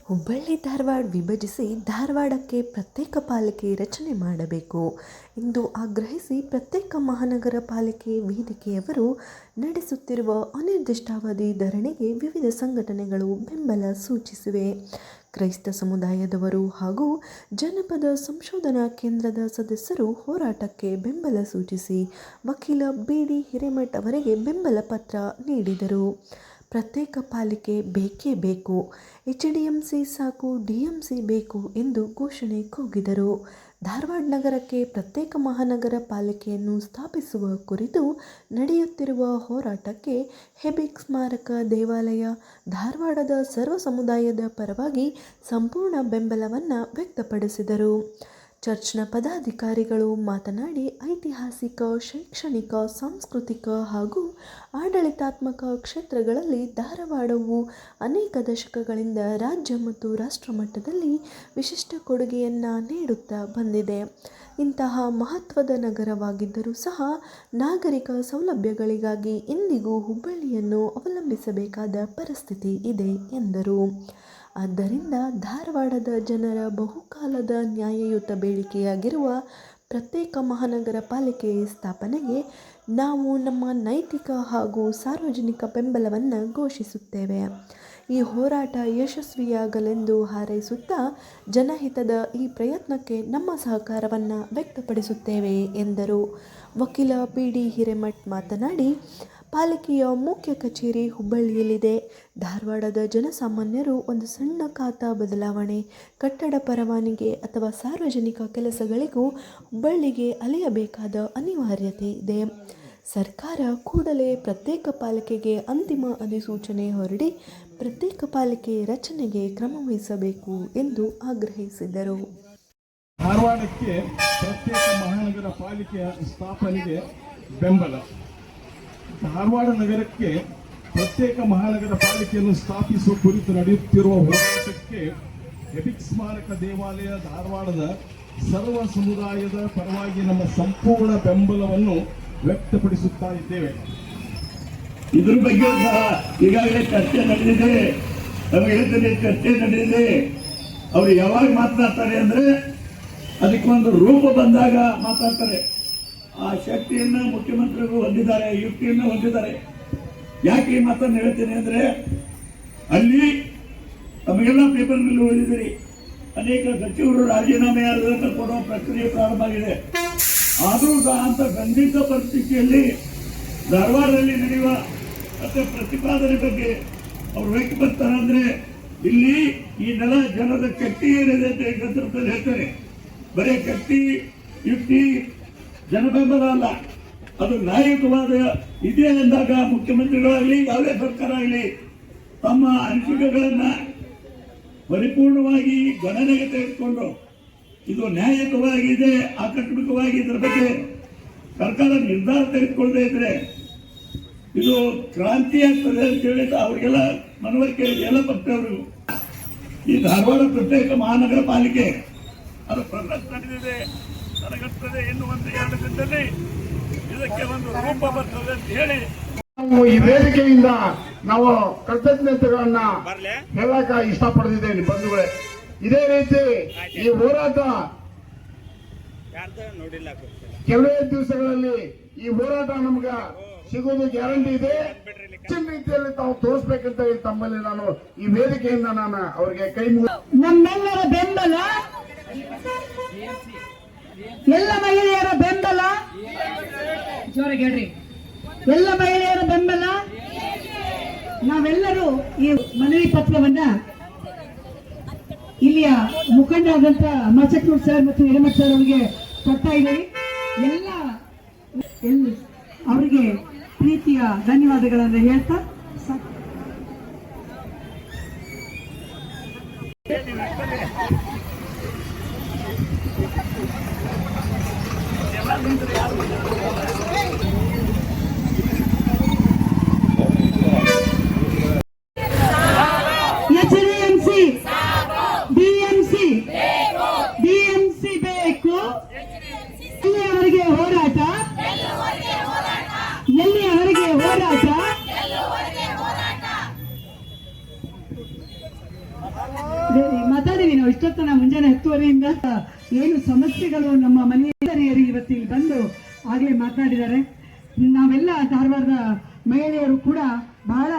ಹುಬ್ಬಳ್ಳಿ ಧಾರವಾಡ ವಿಭಜಿಸಿ ಧಾರವಾಡಕ್ಕೆ ಪ್ರತ್ಯೇಕ ಪಾಲಿಕೆ ರಚನೆ ಮಾಡಬೇಕು ಎಂದು ಆಗ್ರಹಿಸಿ ಪ್ರತ್ಯೇಕ ಮಹಾನಗರ ಪಾಲಿಕೆ ವೇದಿಕೆಯವರು ನಡೆಸುತ್ತಿರುವ ಅನಿರ್ದಿಷ್ಟಾವಧಿ ಧರಣಿಗೆ ವಿವಿಧ ಸಂಘಟನೆಗಳು ಬೆಂಬಲ ಸೂಚಿಸಿವೆ. ಕ್ರೈಸ್ತ ಸಮುದಾಯದವರು ಹಾಗೂ ಜನಪದ ಸಂಶೋಧನಾ ಕೇಂದ್ರದ ಸದಸ್ಯರು ಹೋರಾಟಕ್ಕೆ ಬೆಂಬಲ ಸೂಚಿಸಿ ವಕೀಲ ಬಿ.ಡಿ. ಹಿರೇಮಠ್ ಅವರಿಗೆ ಬೆಂಬಲ ಪತ್ರ ನೀಡಿದರು. ಪ್ರತ್ಯೇಕ ಪಾಲಿಕೆ ಬೇಕೇ ಬೇಕು, ಎಚ್ಡಿಎಂಸಿ ಸಾಕು, ಡಿಎಂಸಿ ಬೇಕು ಎಂದು ಘೋಷಣೆ ಕೂಗಿದರು. ಧಾರವಾಡ ನಗರಕ್ಕೆ ಪ್ರತ್ಯೇಕ ಮಹಾನಗರ ಪಾಲಿಕೆಯನ್ನು ಸ್ಥಾಪಿಸುವ ಕುರಿತು ನಡೆಯುತ್ತಿರುವ ಹೋರಾಟಕ್ಕೆ ಹೆಬಿಕ್ ಸ್ಮಾರಕ ದೇವಾಲಯ ಧಾರವಾಡದ ಸರ್ವ ಸಮುದಾಯದ ಪರವಾಗಿ ಸಂಪೂರ್ಣ ಬೆಂಬಲವನ್ನು ವ್ಯಕ್ತಪಡಿಸಿದರು. ಚರ್ಚ್ನ ಪದಾಧಿಕಾರಿಗಳು ಮಾತನಾಡಿ, ಐತಿಹಾಸಿಕ, ಶೈಕ್ಷಣಿಕ, ಸಾಂಸ್ಕೃತಿಕ ಹಾಗೂ ಆಡಳಿತಾತ್ಮಕ ಕ್ಷೇತ್ರಗಳಲ್ಲಿ ಧಾರವಾಡವು ಅನೇಕ ದಶಕಗಳಿಂದ ರಾಜ್ಯ ಮತ್ತು ರಾಷ್ಟ್ರಮಟ್ಟದಲ್ಲಿ ವಿಶಿಷ್ಟ ಕೊಡುಗೆಯನ್ನು ನೀಡುತ್ತಾ ಬಂದಿದೆ. ಇಂತಹ ಮಹತ್ವದ ನಗರವಾಗಿದ್ದರೂ ಸಹ ನಾಗರಿಕ ಸೌಲಭ್ಯಗಳಿಗಾಗಿ ಇಂದಿಗೂ ಹುಬ್ಬಳ್ಳಿಯನ್ನು ಅವಲಂಬಿಸಬೇಕಾದ ಪರಿಸ್ಥಿತಿ ಇದೆ ಎಂದರು. ಆದ್ದರಿಂದ ಧಾರವಾಡದ ಜನರ ಬಹುಕಾಲದ ನ್ಯಾಯಯುತ ಬೇಡಿಕೆಯಾಗಿರುವ ಪ್ರತ್ಯೇಕ ಮಹಾನಗರ ಪಾಲಿಕೆ ಸ್ಥಾಪನೆಗೆ ನಾವು ನಮ್ಮ ನೈತಿಕ ಹಾಗೂ ಸಾರ್ವಜನಿಕ ಬೆಂಬಲವನ್ನು ಘೋಷಿಸುತ್ತೇವೆ. ಈ ಹೋರಾಟ ಯಶಸ್ವಿಯಾಗಲೆಂದು ಹಾರೈಸುತ್ತಾ ಜನಹಿತದ ಈ ಪ್ರಯತ್ನಕ್ಕೆ ನಮ್ಮ ಸಹಕಾರವನ್ನು ವ್ಯಕ್ತಪಡಿಸುತ್ತೇವೆ ಎಂದರು. ವಕೀಲ ಬಿ.ಡಿ. ಹಿರೇಮಠ್ ಮಾತನಾಡಿ, ಪಾಲಿಕೆಯ ಮುಖ್ಯ ಕಚೇರಿ ಹುಬ್ಬಳ್ಳಿಯಲ್ಲಿದೆ. ಧಾರವಾಡದ ಜನಸಾಮಾನ್ಯರು ಒಂದು ಸಣ್ಣ ಖಾತಾ ಬದಲಾವಣೆ, ಕಟ್ಟಡ ಪರವಾನಿಗೆ ಅಥವಾ ಸಾರ್ವಜನಿಕ ಕೆಲಸಗಳಿಗೂ ಹುಬ್ಬಳ್ಳಿಗೆ ಅಲೆಯಬೇಕಾದ ಅನಿವಾರ್ಯತೆ ಇದೆ. ಸರ್ಕಾರ ಕೂಡಲೇ ಪ್ರತ್ಯೇಕ ಪಾಲಿಕೆಗೆ ಅಂತಿಮ ಅಧಿಸೂಚನೆ ಹೊರಡಿ ಪ್ರತ್ಯೇಕ ಪಾಲಿಕೆ ರಚನೆಗೆ ಕ್ರಮವಹಿಸಬೇಕು ಎಂದು ಆಗ್ರಹಿಸಿದರು. ಧಾರವಾಡಕ್ಕೆ ಪ್ರತ್ಯೇಕ ಮಹಾನಗರ ಪಾಲಿಕೆಯ ಸ್ಥಾಪನೆಗೆ ಬೆಂಬಲ. ಧಾರವಾಡ ನಗರಕ್ಕೆ ಪ್ರತ್ಯೇಕ ಮಹಾನಗರ ಪಾಲಿಕೆಯನ್ನು ಸ್ಥಾಪಿಸುವ ಕುರಿತು ನಡೆಯುತ್ತಿರುವ ಹೋರಾಟಕ್ಕೆ ಹೆಬಿಕ್ ಸ್ಮಾರಕ ದೇವಾಲಯ ಧಾರವಾಡದ ಸರ್ವ ಸಮುದಾಯದ ಪರವಾಗಿ ನಮ್ಮ ಸಂಪೂರ್ಣ ಬೆಂಬಲವನ್ನು ವ್ಯಕ್ತಪಡಿಸುತ್ತಾ ಇದ್ದೇವೆ. ಇದ್ರ ಬಗ್ಗೆ ಸಹ ಈಗಾಗಲೇ ಚರ್ಚೆ ನಡೆದಿದೆ. ನಮಗೆ ಹೇಳ್ತೇನೆ, ಚರ್ಚೆ ನಡೆದಿದೆ. ಅವರು ಯಾವಾಗ ಮಾತನಾಡ್ತಾರೆ ಅಂದ್ರೆ ಅದಕ್ಕೊಂದು ರೂಪ ಬಂದಾಗ ಮಾತಾಡ್ತಾರೆ. ಆ ಶಕ್ತಿಯನ್ನ ಮುಖ್ಯಮಂತ್ರಿಗಳು ಹೊಂದಿದ್ದಾರೆ, ಯುಕ್ತಿಯನ್ನು ಹೊಂದಿದ್ದಾರೆ. ಯಾಕೆ ಈ ಮಾತನ್ನು ಹೇಳ್ತೇನೆ ಅಂದ್ರೆ, ಅಲ್ಲಿ ತಮಗೆಲ್ಲ ಪೇಪರ್ನಲ್ಲಿ ಓದಿದಿರಿ, ಅನೇಕ ಸಚಿವರು ರಾಜೀನಾಮೆ ಆದನ್ನು ಕೊಡುವ ಪ್ರಕ್ರಿಯೆ ಪ್ರಾರಂಭ ಆಗಿದೆ. ಆದರೂ ಸಹ ಅಂತ ಖಂಡಿತ ಪರಿಸ್ಥಿತಿಯಲ್ಲಿ ಧಾರವಾಡದಲ್ಲಿ ನಡೆಯುವ ಮತ್ತೆ ಪ್ರತಿಪಾದನೆ ಬಗ್ಗೆ ಅವರು ವ್ಯಕ್ತಪಡ್ತಾರೆ. ಅಂದ್ರೆ ಇಲ್ಲಿ ಈ ನೆಲ ಜನರ ಶಕ್ತಿ ಏನಿದೆ ಅಂತ ಈ ಸಂದರ್ಭದಲ್ಲಿ ಹೇಳ್ತಾರೆ. ಬರೀ ಶಕ್ತಿ, ಯುಕ್ತಿ, ಜನಬೆಂಬಲ ಅಲ್ಲ, ಅದು ನ್ಯಾಯಯುತವಾದ ಇದೆ ಎಂದಾಗ ಮುಖ್ಯಮಂತ್ರಿಗಳಾಗಲಿ ಯಾವುದೇ ಸರ್ಕಾರ ಆಗಲಿ ತಮ್ಮ ಅನಿಸಿಕೆಗಳನ್ನ ಪರಿಪೂರ್ಣವಾಗಿ ಗಣನೆಗೆ ತೆಗೆದುಕೊಂಡು ಇದು ನ್ಯಾಯಯುತವಾಗಿದೆ, ಆಕಸ್ಮಿಕವಾಗಿ ಇದರ ಬಗ್ಗೆ ಸರ್ಕಾರ ನಿರ್ಧಾರ ತೆಗೆದುಕೊಳ್ಳದೆ ಇದ್ರೆ ಇದು ಕ್ರಾಂತಿ ಆಗ್ತದೆ ಅಂತ ಹೇಳಿ ಅವರಿಗೆಲ್ಲ ಮನವರಿಕೆ ಎಲ್ಲ ಪಕ್ಷವರು ಈ ಧಾರವಾಡ ಪ್ರತ್ಯೇಕ ಮಹಾನಗರ ಪಾಲಿಕೆ ಅದು ಪ್ರಗತಿ ನಡೆದಿದೆ, ನಡೆಯುತ್ತದೆ ಇನ್ನು ಒಂದು 2 ದಿನದಲ್ಲಿ ಇದಕ್ಕೆ ಒಂದು ರೂಪ ಬರ್ತದೆ ಅಂತ ಹೇಳಿ ನಾವು ಈ ವೇದಿಕೆಯಿಂದ ನಾವು ಕೃತಜ್ಞತೆಗಳನ್ನ ಹೇಳಕ ಇಷ್ಟಪಡ್ತಿದ್ದೇನೆ ಬಂಧುಗಳೇ. ಇದೇ ರೀತಿ ಈ ಹೋರಾಟ ಕೆಲವೇ ದಿವಸಗಳಲ್ಲಿ ಈ ಹೋರಾಟ ನಮ್ಗ ಸಿಗೋದು ಗ್ಯಾರಂಟಿ ಇದೆ. ಹೆಚ್ಚಿನ ರೀತಿಯಲ್ಲಿ ತಾವು ತೋರಿಸ್ಬೇಕಂತ ಹೇಳಿ ತಮ್ಮಲ್ಲಿ ನಾನು ಈ ವೇದಿಕೆಯಿಂದ ನಾನು ಅವರಿಗೆ ಕೈ ನಮ್ಮೆಲ್ಲರ ಬೆಂಬಲ, ಎಲ್ಲ ಮಹಿಳೆಯರ ಬೆಂಬಲ, ಜೋರಾಗಿ ಹೇಳ್ರಿ, ಎಲ್ಲ ಮಹಿಳೆಯರ ಬೆಂಬಲ. ನಾವೆಲ್ಲರೂ ಈ ಮನವಿ ಪತ್ರವನ್ನ ಇಲ್ಲಿಯ ಮುಖಂಡರಾದಂತ ಮಚಕ್ನೂರ್ ಸರ್ ಮತ್ತು ಹಿರೇಮಠ್ ಸರ್ ಅವರಿಗೆ ಕೊಡ್ತಾ ಇದ್ದೀವಿ. ಎಲ್ಲ ಅವರಿಗೆ ಪ್ರೀತಿಯ ಧನ್ಯವಾದಗಳನ್ನು ಹೇಳ್ತಾ ಎಚ್ಡಿಎಂಸಿ, ಡಿಎಂಸಿ, ಡಿಎಂಸಿ ಬೇಕು. ಎಲ್ಲಿಯವರೆಗೆ ಹೋರಾಟ, ಎಲ್ಲಿಯವರೆಗೆ ಹೋರಾಟ. ಮಾತಾಡಿವಿ ನಾವು ಇಷ್ಟೊತ್ತನ ಮುಂಜಾನೆ 10:30 ಏನು ಸಮಸ್ಯೆಗಳು ನಮ್ಮ ಮನೆಯರಿಗೆ ಇವತ್ತು ಇಲ್ಲಿ ಬಂದು ಆಗ್ಲೇ ಮಾತನಾಡಿದ್ದಾರೆ. ನಾವೆಲ್ಲ ಧಾರವಾಡದ ಮಹಿಳೆಯರು ಕೂಡ ಬಹಳ